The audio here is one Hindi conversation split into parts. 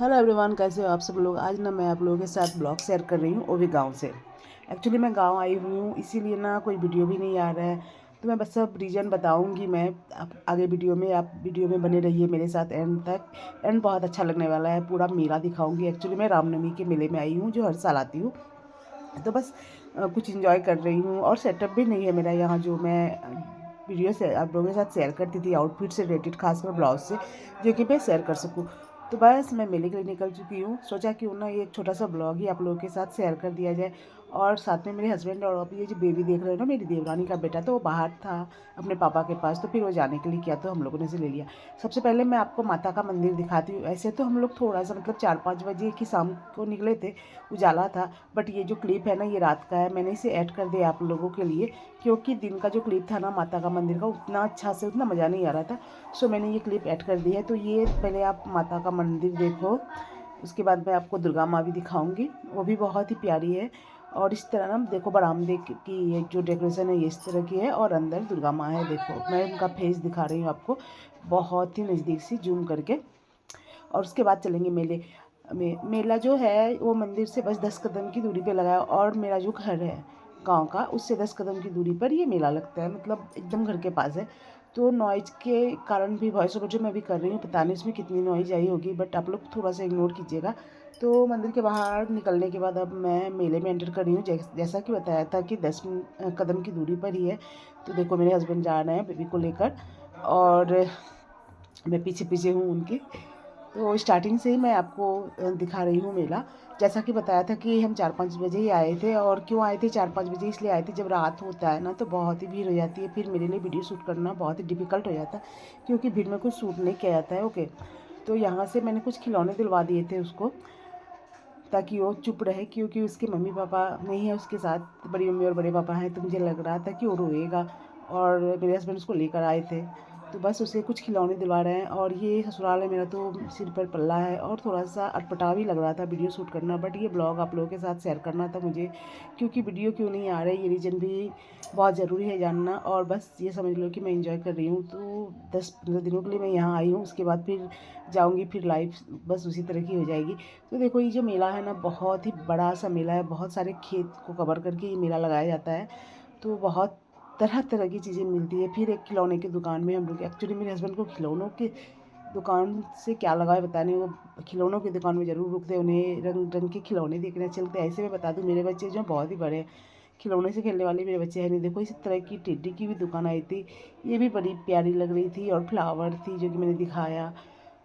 हेलो एवरीवन, कैसे हो आप सब लोग। आज ना मैं आप लोगों के साथ ब्लॉग शेयर कर रही हूँ, वो भी गांव से। एक्चुअली मैं गांव आई हुई हूँ, इसीलिए ना कोई वीडियो भी नहीं आ रहा है। तो मैं बस सब रीज़न बताऊँगी मैं। आप आगे वीडियो में बने रहिए मेरे साथ एंड तक। एंड बहुत अच्छा लगने वाला है, पूरा मेला दिखाऊँगी। एक्चुअली मैं रामनवमी के मेले में आई हूँ, जो हर साल आती हूँ। तो बस कुछ इन्जॉय कर रही हूँ। और सेटअप भी नहीं है मेरा यहाँ, जो मैं वीडियो से आप लोगों के साथ शेयर करती थी आउटफिट से रिलेटेड, खासकर ब्लाउज से, जो कि मैं शेयर कर सकूँ। तो बस मैं मेले के लिए निकल चुकी हूँ। सोचा क्यों ना ये एक छोटा सा ब्लॉग ही आप लोगों के साथ शेयर कर दिया जाए। और साथ में मेरे हस्बैंड, और अभी ये जो बेबी देख रहे हो ना, मेरी देवरानी का बेटा, तो वो बाहर था अपने पापा के पास, तो फिर वो जाने के लिए किया, तो हम लोगों ने इसे ले लिया। सबसे पहले मैं आपको माता का मंदिर दिखाती हूँ। ऐसे तो हम लोग थोड़ा सा मतलब 4-5 बजे की शाम को निकले थे, उजाला था। बट ये जो क्लिप है ना, ये रात का है। मैंने इसे ऐड कर दिया आप लोगों के लिए, क्योंकि दिन का जो क्लिप था ना माता का मंदिर का, उतना अच्छा से उतना मज़ा नहीं आ रहा था। सो मैंने ये क्लिप ऐड कर दी है। तो ये पहले आप माता का मंदिर देखो, उसके बाद मैं आपको दुर्गा माँ भी दिखाऊंगी, वो भी बहुत ही प्यारी है। और इस तरह ना देखो, बरामदे की ये जो डेकोरेशन है ये इस तरह की है, और अंदर दुर्गा माँ है। देखो मैं उनका फेस दिखा रही हूँ आपको बहुत ही नज़दीक से जूम करके। और उसके बाद चलेंगे मेले में। मेला जो है वो मंदिर से बस 10 कदम की दूरी पे लगा है, और मेरा जो घर है गांव का, उससे 10 कदम की दूरी पर ये मेला लगता है, मतलब एकदम घर के पास है। तो नॉइज़ के कारण भी वॉइस ओवर जो मैं भी कर रही हूँ, पता नहीं इसमें कितनी नॉइज़ आई होगी, बट आप लोग थोड़ा सा इग्नोर कीजिएगा। तो मंदिर के बाहर निकलने के बाद अब मैं मेले में एंटर कर रही हूँ। जैसा कि बताया था कि 10 कदम की दूरी पर ही है। तो देखो मेरे हस्बैंड जा रहे हैं बेबी को लेकर, और मैं पीछे पीछे हूँ उनके। तो स्टार्टिंग से ही मैं आपको दिखा रही हूँ मेला। जैसा कि बताया था कि हम 4-5 बजे ही आए थे। और क्यों आए थे 4-5 बजे, इसलिए आए थे, जब रात होता है ना तो बहुत ही भीड़ हो जाती है, फिर मेरे लिए वीडियो शूट करना बहुत ही डिफ़िकल्ट हो जाता है, क्योंकि भीड़ में कुछ शूट नहीं किया जाता है। ओके, तो यहाँ से मैंने कुछ खिलौने दिलवा दिए थे उसको, ताकि वो चुप रहे, क्योंकि उसके मम्मी पापा नहीं है उसके साथ, बड़ी मम्मी और बड़े पापा हैं, तो मुझे लग रहा था कि वो रोएगा। और मेरे हस्बैंड उसको लेकर आए थे, तो बस उसे कुछ खिलौने दिलवा रहे हैं। और ये ससुराल है मेरा, तो सिर पर पल्ला है, और थोड़ा सा अटपटा भी लग रहा था वीडियो शूट करना, बट ये ब्लॉग आप लोगों के साथ शेयर करना था मुझे, क्योंकि वीडियो क्यों नहीं आ रहा है ये रीज़न भी बहुत ज़रूरी है जानना। और बस ये समझ लो कि मैं इंजॉय कर रही हूँ। तो 10-15 दिनों के लिए मैं यहाँ आई हूँ, उसके बाद फिर जाऊँगी, फिर लाइफ बस उसी तरह की हो जाएगी। तो देखो ये जो मेला है ना, बहुत ही बड़ा सा मेला है, बहुत सारे खेत को कवर करके ये मेला लगाया जाता है। तो बहुत तरह तरह की चीज़ें मिलती है। फिर एक खिलौने की दुकान में हम लोग, एक्चुअली मेरे हस्बैंड को खिलौनों की दुकान से क्या लगा है पता नहीं, वो खिलौनों की दुकान में ज़रूर रुकते, उन्हें रंग रंग के खिलौने देखने अच्छे लगते हैं। ऐसे मैं बता दूँ, मेरे बच्चे जो बहुत ही बड़े हैं, खिलौने से खेलने वाले मेरे बच्चे हैं नहीं। देखो इस तरह की टेडी की भी दुकान आई थी, ये भी बड़ी प्यारी लग रही थी। और फ्लावर थी जो कि मैंने दिखाया,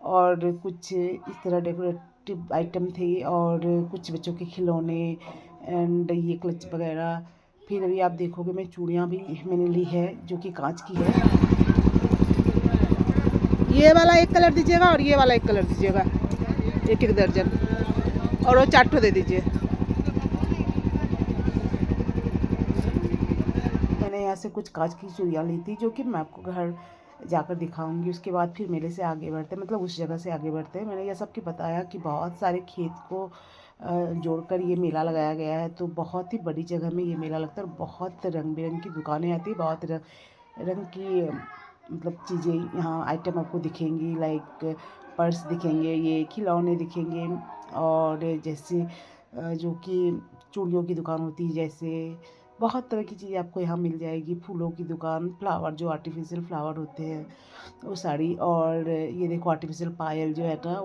और कुछ इस तरह डेकोरेटिव आइटम थे, और कुछ बच्चों के खिलौने एंड ये क्लच वगैरह। फिर अभी आप देखोगे मैं चूड़ियाँ भी मैंने ली है, जो कि कांच की है। ये वाला एक कलर दीजिएगा, और ये वाला एक कलर दीजिएगा, एक एक दर्जन, और वो 4 ठो दे दीजिए। मैंने यहाँ से कुछ कांच की चूड़ियाँ ली थी, जो कि मैं आपको घर जाकर दिखाऊंगी। उसके बाद फिर मेले से आगे बढ़ते, मतलब उस जगह से आगे बढ़ते हैं। मैंने यह सब की बताया कि बहुत सारे खेत को जोड़कर ये मेला लगाया गया है। तो बहुत ही बड़ी जगह में ये मेला लगता है, और बहुत रंग बिरंग की दुकानें आती है, बहुत रंग की मतलब चीज़ें यहाँ आइटम आपको दिखेंगी, लाइक पर्स दिखेंगे, ये खिलौने दिखेंगे, और जैसे जो कि चूड़ियों की दुकान होती है, जैसे बहुत तरह की चीज़ें आपको यहाँ मिल जाएगी। फूलों की दुकान, फ्लावर जो आर्टिफिशियल फ्लावर होते हैं वो साड़ी, और ये देखो आर्टिफिशियल पायल जो है ना,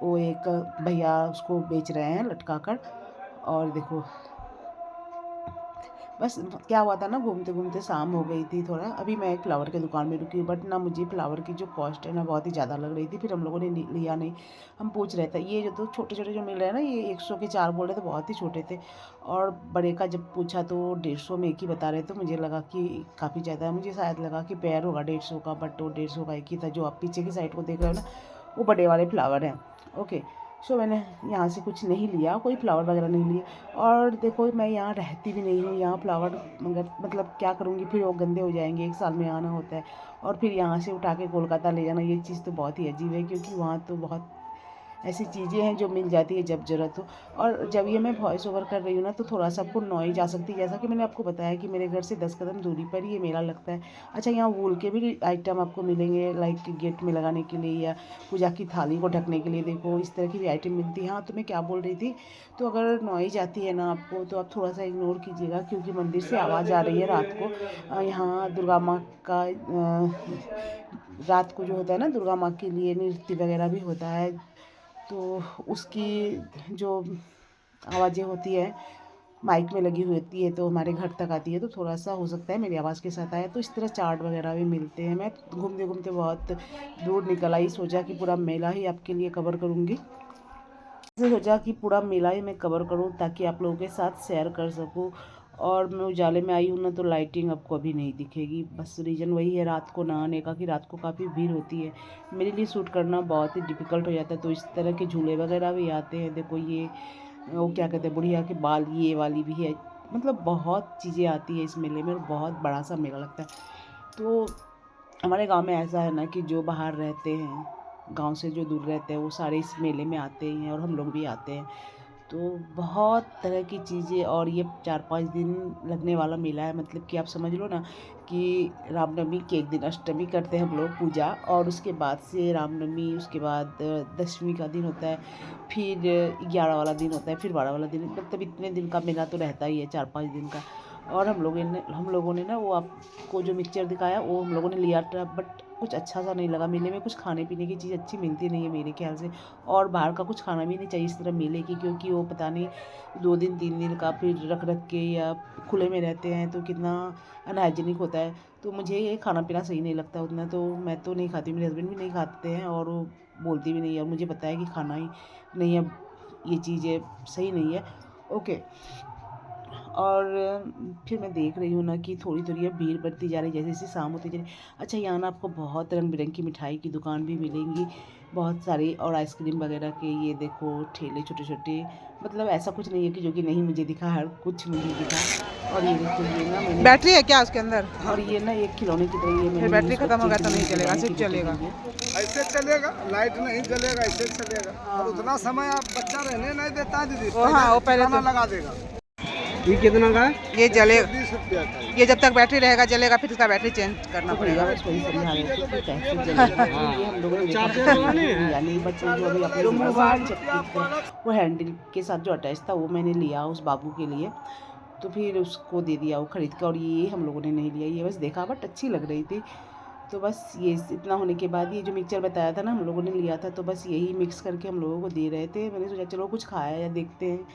वो एक भैया उसको बेच रहे हैं लटका कर। और देखो बस क्या हुआ था ना, घूमते घूमते शाम हो गई थी थोड़ा। अभी मैं एक फ्लावर की दुकान में रुकी, बट ना मुझे फ्लावर की जो कॉस्ट है ना बहुत ही ज़्यादा लग रही थी, फिर हम लोगों ने लिया नहीं। हम पूछ रहे थे, ये जो तो छोटे छोटे जो मिल रहे हैं ना, ये 100 के 4 बोल रहे थे, बहुत ही छोटे थे। और बड़े का जब पूछा तो 150 में एक ही बता रहे थे। मुझे लगा कि काफ़ी ज़्यादा है, मुझे शायद लगा कि पेयर होगा 150 का, बट वो 150 का एक ही था। जो आप पीछे की साइड को देख रहे हो ना, वो बड़े वाले फ्लावर हैं। ओके, सो मैंने यहाँ से कुछ नहीं लिया, कोई फ्लावर वगैरह नहीं लिया। और देखो मैं यहाँ रहती भी नहीं हूँ, यहाँ फ्लावर मगर मतलब क्या करूँगी, फिर वो गंदे हो जाएंगे, 1 साल में आना होता है, और फिर यहाँ से उठा के कोलकाता ले जाना, ये चीज़ तो बहुत ही अजीब है, क्योंकि वहाँ तो बहुत ऐसी चीज़ें हैं जो मिल जाती है जब ज़रूरत हो। और जब ये मैं वॉइस ओवर कर रही हूँ ना तो थोड़ा सा आपको नॉइज़ आ सकती है, जैसा कि मैंने आपको बताया कि मेरे घर से 10 कदम दूरी पर ही ये मेला लगता है। अच्छा, यहाँ वूल के भी आइटम आपको मिलेंगे, लाइक गेट में लगाने के लिए या पूजा की थाली को ढकने के लिए, देखो इस तरह की भी आइटम मिलती है। हाँ, तो मैं क्या बोल रही थी, तो अगर नॉइज़ आती है ना आपको तो आप थोड़ा सा इग्नोर कीजिएगा, क्योंकि मंदिर से आवाज़ आ रही है रात को। यहाँ दुर्गा माँ का रात को जो होता है ना, दुर्गा माँ के लिए नृत्य वगैरह भी होता है, तो उसकी जो आवाज़ें होती है माइक में लगी हुई होती है तो हमारे घर तक आती है, तो थोड़ा सा हो सकता है मेरी आवाज़ के साथ आया। तो इस तरह चार्ट वगैरह भी मिलते हैं। मैं घूमते घूमते बहुत दूर निकल आई, सोचा कि पूरा मेला ही आपके लिए कवर करूँगी। सोचा कि पूरा मेला ही मैं कवर करूँ ताकि आप लोगों के साथ शेयर कर सकूँ। और मैं उजाले में आई हूँ ना, तो लाइटिंग आपको अभी नहीं दिखेगी। बस रीज़न वही है रात को ना आने का, कि रात को काफ़ी भीड़ होती है, मेरे लिए शूट करना बहुत ही डिफ़िकल्ट हो जाता है। तो इस तरह के झूले वगैरह भी आते हैं, देखो ये वो क्या कहते हैं, बुढ़िया के बाल ये वाली भी है। मतलब बहुत चीज़ें आती है इस मेले में, और बहुत बड़ा सा मेला लगता है। तो हमारे गांव में ऐसा है ना कि जो बाहर रहते हैं, गांव से जो दूर रहते हैं, वो सारे इस मेले में आते ही हैं, और हम लोग भी आते हैं। तो बहुत तरह की चीज़ें, और ये 4-5 दिन लगने वाला मेला है। मतलब कि आप समझ लो ना कि रामनवमी के एक दिन अष्टमी करते हैं हम लोग पूजा, और उसके बाद से रामनवमी, उसके बाद दशमी का दिन होता है, फिर 11 वाला दिन होता है, फिर 12 वाला दिन। मतलब इतने दिन का मेला तो रहता ही है, 4-5 दिन का। और हम लोगों ने ना वो आपको जो मिक्सचर दिखाया वो हम लोगों ने लिया था, बट कुछ अच्छा सा नहीं लगा। मेले में कुछ खाने पीने की चीज़ अच्छी मिलती नहीं है मेरे ख्याल से, और बाहर का कुछ खाना भी नहीं चाहिए इस तरह मेले की, क्योंकि वो पता नहीं 2 दिन 3 दिन का फिर रख रख के या खुले में रहते हैं, तो कितना अनहाइजीनिक होता है। तो मुझे ये खाना पीना सही नहीं लगता उतना, तो मैं तो नहीं खाती, मेरे हस्बैंड भी नहीं खाते हैं, और वो बोलती भी नहीं है, और मुझे पता है कि खाना ही नहीं है, ये चीज़ें सही नहीं है। ओके। और फिर मैं देख रही हूँ ना कि थोड़ी थोड़ी अब भीड़ बढ़ती जा रही है, जैसे जैसे शाम होती जा रही। अच्छा, यहाँ ना आपको बहुत रंग बिरंगी की मिठाई की दुकान भी मिलेंगी, बहुत सारी, और आइसक्रीम वगैरह के ये देखो ठेले छोटे छोटे। मतलब ऐसा कुछ नहीं है कि जो कि नहीं मुझे दिखा, हर कुछ मुझे दिखा। और ये देखो, ये ना मैंने बैटरी है क्या उसके अंदर? और ये ना एक खिलौने की तरह ये फिर मैंने ली बैटरी उस खत्म बच्चे होगा के तो लिए नहीं चलेगा, दिवाली के सिर्फ बच्चे के चलेगा। लिए। ऐसे चलेगा, लाइट नहीं जलेगा, ऐसे चलेगा। और उतना समय आप बच्चा रहने नहीं देता है दीदी, वो हाँ, वो पहले ठिकाना तो लगा देगा। ये कितना का है? ये जले, 20 रुपया का है। ये जब तक बैटरी रहेगा जलेगा, फिर इसका बैटरी चेंज करना तो भैया पड़ेगा। बस वही समझा रहे थे कि कैसे जलेगा। तो ये हम लोगों ने देखा चार्जर वाला नहीं है? यानी बच्चे जो अभी अपने मोबाइल चक्की वो हैंडल के साथ जो अटैच था वो मैंने लिया उस बाबू के लिए, तो फिर उसको दे दिया वो खरीद के। और ये हम लोगों ने नहीं लिया, ये बस देखा, बट अच्छी लग रही थी। तो बस ये इतना होने के बाद ये जो मिक्सचर बताया था ना हम लोगों ने लिया था, तो बस यही मिक्स करके हम लोगों को दे रहे थे। मैंने सोचा चलो कुछ खाया या देखते हैं,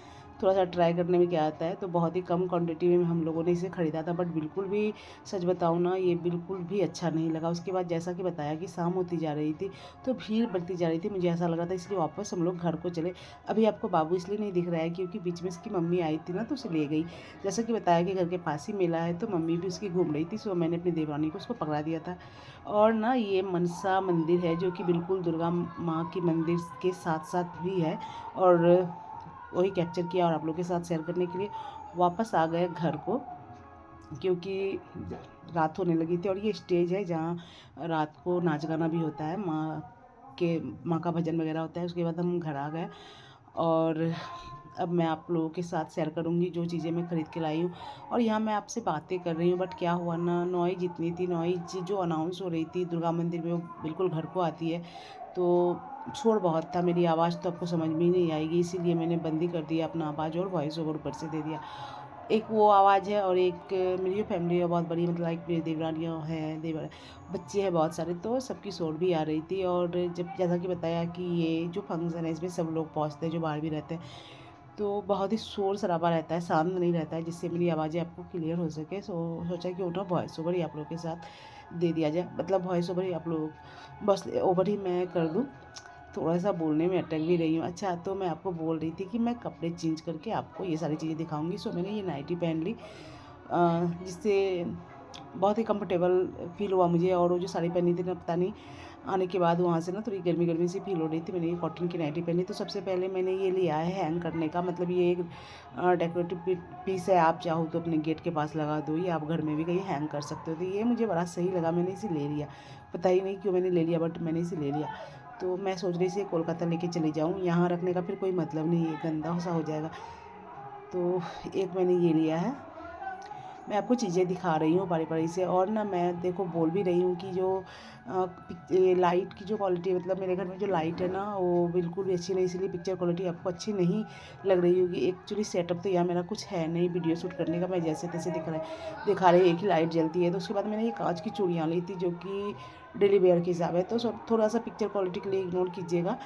थोड़ा सा ट्राई करने में क्या आता है। तो बहुत ही कम क्वांटिटी में हम लोगों ने इसे ख़रीदा था, बट बिल्कुल भी सच बताऊँ ना, ये बिल्कुल भी अच्छा नहीं लगा। उसके बाद जैसा कि बताया कि शाम होती जा रही थी तो भीड़ बढ़ती जा रही थी, मुझे ऐसा लगा था, इसलिए वापस हम लोग घर को चले। अभी आपको बाबू इसलिए नहीं दिख रहा है क्योंकि बीच में इसकी मम्मी आई थी ना, तो उसे ले गई। जैसा कि बताया कि घर के पास ही मेला है, तो मम्मी भी उसकी घूम रही थी, सो मैंने अपनी देवरानी को उसको पकड़ा दिया था। और ना ये मनसा मंदिर है जो कि बिल्कुल दुर्गा माँ के मंदिर के साथ साथ भी है, और वही कैप्चर किया और आप लोगों के साथ शेयर करने के लिए वापस आ गए घर को, क्योंकि रात होने लगी थी। और ये स्टेज है जहाँ रात को नाच गाना भी होता है, माँ का भजन वगैरह होता है। उसके बाद हम घर आ गए, और अब मैं आप लोगों के साथ शेयर करूँगी जो चीज़ें मैं ख़रीद के लाई हूँ। और यहाँ मैं आपसे बातें कर रही हूँ, बट क्या हुआ ना, नॉइज़ इतनी थी, नॉइज़ जो अनाउंस हो रही थी दुर्गा मंदिर में वो बिल्कुल घर को आती है, तो शोर बहुत था, मेरी आवाज़ तो आपको समझ में ही नहीं आएगी, इसीलिए मैंने बंद ही कर दिया अपना आवाज़, और वॉइस ओवर ऊपर से दे दिया। एक वो आवाज़ है, और एक मेरी जो फैमिली है बहुत बड़ी, मतलब लाइक मेरी देवरानियाँ हैं, बच्चे हैं बहुत सारे, तो सबकी शोर भी आ रही थी। और जब जैसा कि बताया कि ये जो फंक्शन है इसमें सब लोग पहुँचते हैं जो बाहर भी रहते हैं, तो बहुत ही शोर शराबा रहता है, शांत नहीं रहता है, जिससे मेरी आवाज़ें आपको क्लियर हो सके। सोचा कि उठो वॉइस ओवर ही आप लोगों के साथ दे दिया जाए, मतलब वॉइस ओवर ही आप लोग बस ओवर ही मैं कर दूँ। थोड़ा सा बोलने में अटक भी रही हूँ। अच्छा, तो मैं आपको बोल रही थी कि मैं कपड़े चेंज करके आपको ये सारी चीज़ें दिखाऊंगी। सो मैंने ये नाइटी पहन ली, जिससे बहुत ही कंफर्टेबल फील हुआ मुझे। और वो जो साड़ी पहनी थी ना, पता नहीं आने के बाद वहाँ से ना थोड़ी गर्मी गर्मी सी फील हो रही थी। मैंने ये कॉटन की नाइटी पहनी, तो सबसे पहले मैंने ये लिया है हैंग करने का, मतलब ये एक डेकोरेटिव पीस है, आप चाहो तो अपने गेट के पास लगा दो, ये आप घर में भी कहीं हैंग कर सकते हो। तो ये मुझे बड़ा सही लगा, मैंने इसे ले लिया, पता ही नहीं क्यों मैंने ले लिया, बट मैंने इसे ले लिया। तो मैं सोच रही थी कोलकाता लेके चली जाऊँ, यहाँ रखने का फिर कोई मतलब नहीं है, गंदा सा हो जाएगा। तो एक मैंने ये लिया है। मैं आपको चीज़ें दिखा रही हूँ बारी बारी से। और ना मैं देखो बोल भी रही हूँ कि जो लाइट की जो क्वालिटी, मतलब मेरे घर में जो लाइट है ना वो बिल्कुल भी अच्छी नहीं, इसलिए पिक्चर क्वालिटी आपको अच्छी नहीं लग रही होगी। एक्चुअली सेटअप तो यहाँ मेरा कुछ है नहीं वीडियो शूट करने का, मैं जैसे तैसे दिखा रही एक ही लाइट जलती है। तो उसके बाद मैंने ये कांच की चूड़ियाँ ली थी जो कि डेली वेयर के हिसाब है, तो सब थोड़ा सा पिक्चर क्वालिटी के लिए इग्नोर कीजिएगा।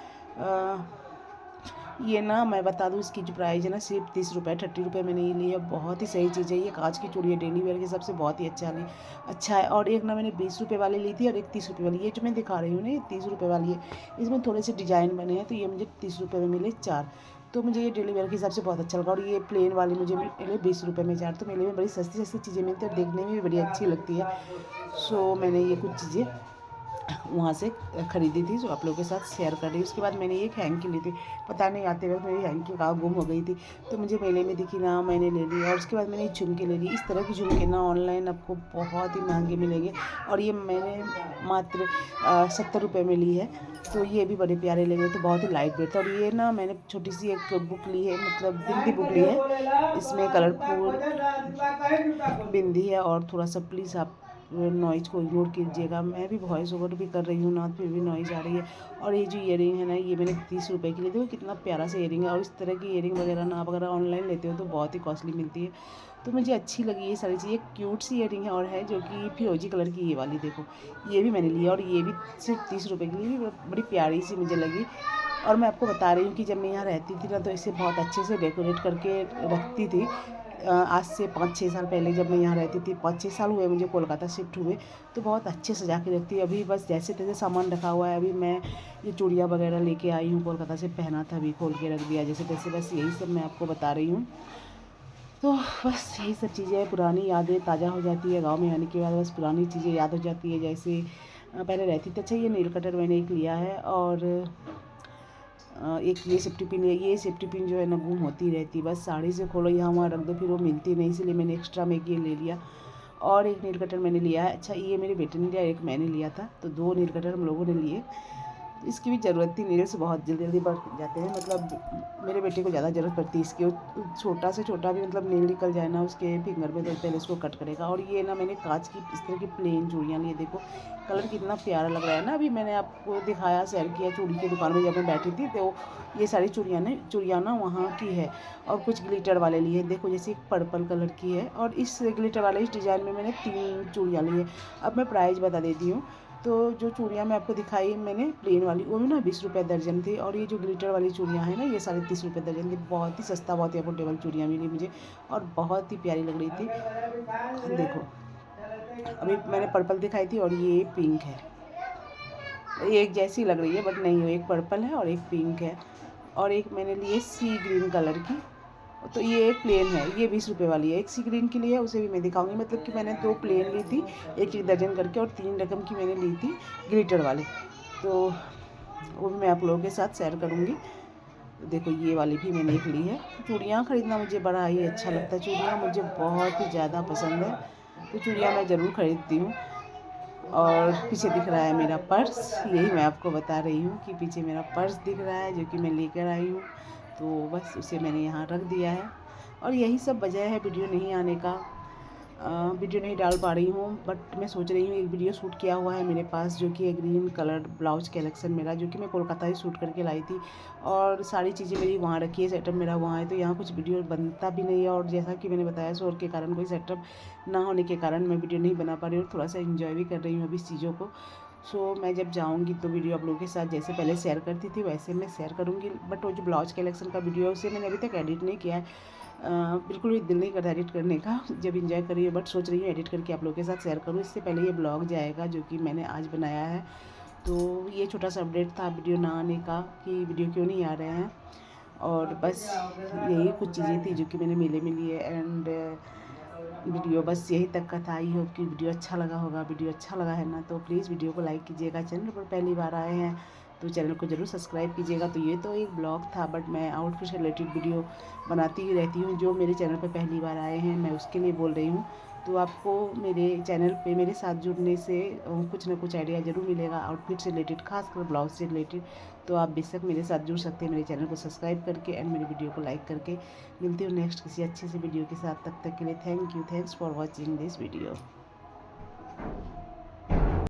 ये ना मैं बता दूँ, इसकी जो प्राइस है ना सिर्फ 30 रुपये 30 रुपये मैंने ये लिया। बहुत ही सही चीज़ है ये, कांच की चूड़ी है, डेली वेयर के हिसाब से बहुत ही अच्छा है। और एक ना मैंने 20 रुपये वाली ली थी और एक 30 रुपये वाली। ये जो मैं दिखा रही हूँ ना ये 30 रुपये वाली है, इसमें थोड़े से डिज़ाइन बने हैं, तो ये मुझे 30 रुपये में मिले 4। तो मुझे ये डेली वेयर के हिसाब से बहुत अच्छा लगा। और ये प्लेन वाली मुझे मिले 20 रुपये में 4। तो मेले में बड़ी सस्ती सस्ती चीज़ें मिलती है और देखने में भी बड़ी अच्छी लगती है। सो मैंने ये कुछ चीज़ें वहाँ से ख़रीदी थी जो आप लोगों के साथ शेयर कर रही हूँ। उसके बाद मैंने एक हैंकी ली थी, पता नहीं आते वक्त मेरी हैंकी कहाँ गुम हो गई थी, तो मुझे मेले में दिखी ना, मैंने ले ली। और उसके बाद मैंने झुमके ले ली। इस तरह की झुमके ना ऑनलाइन आपको बहुत ही महंगे मिलेंगे, और ये मैंने मात्र 70 रुपये में ली है। तो ये भी बड़े प्यारे लगे, तो बहुत ही लाइट वेट था। और ये ना मैंने छोटी सी एक बुक ली है, मतलब बिंदी बुक ली है, इसमें कलरफुल बिंदी है। और थोड़ा सा प्लीज़ आप नॉइज़ को इग्नोर कीजिएगा, मैं भी वॉइस ओवर भी कर रही हूँ ना, फिर भी नॉइज़ आ रही है। और ये जो ईयरिंग है ना, ये मैंने 30 रुपये की ली थी। कितना प्यारा सा ईयरिंग है। और इस तरह की ईयरिंग वगैरह ना आप अगर ऑनलाइन लेते हो तो बहुत ही कॉस्टली मिलती है, तो मुझे अच्छी लगी ये सारी चीज़ें। क्यूट सी ईयरिंग है और है जो कि फिरोजी कलर की, ये वाली देखो, ये भी मैंने लिया। और ये भी सिर्फ 30 रुपये की ली, बड़ी प्यारी सी मुझे लगी। और मैं आपको बता रही हूँ कि जब मैं यहाँ रहती थी ना तो इसे बहुत अच्छे से डेकोरेट करके रखती थी। आज से 5-6 साल पहले जब मैं यहाँ रहती थी, 5-6 साल हुए मुझे कोलकाता शिफ्ट हुए, तो बहुत अच्छे सजा के रखती है। अभी बस जैसे तैसे सामान रखा हुआ है। अभी मैं ये चूड़ियाँ वगैरह लेके आई हूँ कोलकाता से, पहना था, अभी खोल के रख दिया जैसे तैसे। बस यही सब मैं आपको बता रही हूँ। तो बस यही सब चीज़ें, पुरानी यादें ताज़ा हो जाती है गाँव में आने के बाद। बस पुरानी चीज़ें याद हो जाती है, जैसे पहले रहती थी। अच्छा, ये नेल कटर मैंने एक लिया है। और एक ये सेफ्टी पिन है। ये सेफ्टी पिन जो है ना गुम होती रहती, बस साड़ी से खोलो यहाँ वहाँ रख दो, फिर वो मिलती नहीं, इसलिए मैंने एक्स्ट्रा में एक ये ले लिया। और एक नेल कटर मैंने लिया है। अच्छा, ये मेरे बेटे ने लिया, एक मैंने लिया था, तो 2 नेल कटर हम लोगों ने लिए। इसकी भी ज़रूरत थी, नेल्स बहुत जल्दी जल्दी बढ़ जाते हैं, मतलब मेरे बेटे को ज़्यादा ज़रूरत पड़ती है इसकी। छोटा से छोटा भी मतलब नेल निकल जाए ना उसके फिंगर पे, तो पहले उसको कट करेगा। और ये ना मैंने कांच की इस तरह की प्लेन चूड़ियाँ ली, देखो कलर कितना प्यारा लग रहा है ना। अभी मैंने आपको दिखाया, शेयर किया, चूड़ी की दुकान में जब मैं बैठी थी, तो ये सारी चूड़ियाँ ना वहाँ की है। और कुछ ग्लिटर वाले लिए, देखो जैसे एक पर्पल कलर की है, और इस ग्लिटर वाले इस डिज़ाइन में मैंने 3 चूड़ियाँ ली है। अब मैं प्राइस बता देती हूँ। तो जो चूड़ियाँ मैं आपको दिखाई मैंने प्लेन वाली, वो भी ना 20 रुपये दर्जन थी। और ये जो ग्लिटर वाली चूड़ियाँ हैं ना, ये 30 रुपये दर्जन थी। बहुत ही सस्ता, बहुत ही अफोर्डेबल चूड़ियाँ मिली मुझे, और बहुत ही प्यारी लग रही थी। देखो अभी मैंने पर्पल दिखाई थी, और ये पिंक है। ये एक जैसी लग रही है बट नहीं, एक पर्पल है और एक पिंक है। और एक मैंने ली है सी ग्रीन कलर की, तो ये एक प्लेन है, ये 20 रुपये वाली है। एक सी ग्रीन की ली है, उसे भी मैं दिखाऊंगी। मतलब कि मैंने 2 प्लेन ली थी, एक एक दर्जन करके, और 3 रकम की मैंने ली थी ग्लिटर वाले, तो वो भी मैं आप लोगों के साथ शेयर करूँगी। देखो ये वाली भी मैंने एक ली है। चूड़ियाँ ख़रीदना मुझे बड़ा ही अच्छा लगता है, चूड़ियाँ मुझे बहुत ही ज़्यादा पसंद है, तो चूड़ियाँ मैं ज़रूर ख़रीदती हूँ। और पीछे दिख रहा है मेरा पर्स, यही मैं आपको बता रही हूँ कि पीछे मेरा पर्स दिख रहा है जो कि मैं लेकर आई हूँ, तो बस उसे मैंने यहाँ रख दिया है। और यही सब वजह है वीडियो नहीं आने का, वीडियो नहीं डाल पा रही हूँ। बट मैं सोच रही हूँ, एक वीडियो शूट किया हुआ है मेरे पास जो कि ग्रीन कलर ब्लाउज कलेक्शन मेरा, जो कि मैं कोलकाता ही शूट करके लाई थी। और सारी चीज़ें मेरी वहाँ रखी है, सेटअप मेरा वहाँ है, तो यहाँ कुछ वीडियो बनता भी नहीं है। और जैसा कि मैंने बताया, शोर के कारण, कोई सेटअप ना होने के कारण मैं वीडियो नहीं बना पा रही हूँ, और थोड़ा सा एंजॉय भी कर रही हूँ अभी इस चीज़ों को। सो मैं जब जाऊँगी तो वीडियो आप लोगों के साथ जैसे पहले शेयर करती थी वैसे मैं शेयर करूँगी। बट वो जो ब्लाउज कलेक्शन का वीडियो है उसे मैंने अभी तक एडिट नहीं किया है, बिल्कुल भी दिल नहीं करता एडिट करने का, जब इंजॉय कर रही हूँ। बट सोच रही हूँ एडिट करके आप लोगों के साथ शेयर करूँ। इससे पहले ये ब्लॉग जाएगा जो कि मैंने आज बनाया है, तो ये छोटा सा अपडेट था वीडियो ना आने का, कि वीडियो क्यों नहीं आ रहे हैं। और बस यही कुछ चीज़ें थी जो कि मैंने मेले में ली है। एंड वीडियो बस यही तक का था। आई होप कि वीडियो अच्छा लगा होगा। वीडियो अच्छा लगा है ना तो प्लीज़ वीडियो को लाइक कीजिएगा। चैनल पर पहली बार आए हैं तो चैनल को ज़रूर सब्सक्राइब कीजिएगा। तो ये तो एक ब्लॉग था, बट मैं आउटफिट से रिलेटेड वीडियो बनाती ही रहती हूँ। जो मेरे चैनल पर पहली बार आए हैं मैं उसके लिए बोल रही हूँ। तो आपको मेरे चैनल पे मेरे साथ जुड़ने से कुछ ना कुछ आइडिया ज़रूर मिलेगा आउटफिट से रिलेटेड, खासकर ब्लाउज से रिलेटेड। तो आप बेशक मेरे साथ जुड़ सकते हैं मेरे चैनल को सब्सक्राइब करके एंड मेरी वीडियो को लाइक करके। मिलती हूँ नेक्स्ट किसी अच्छी सी वीडियो के साथ, तब तक के लिए thank you, thanks for watching this video.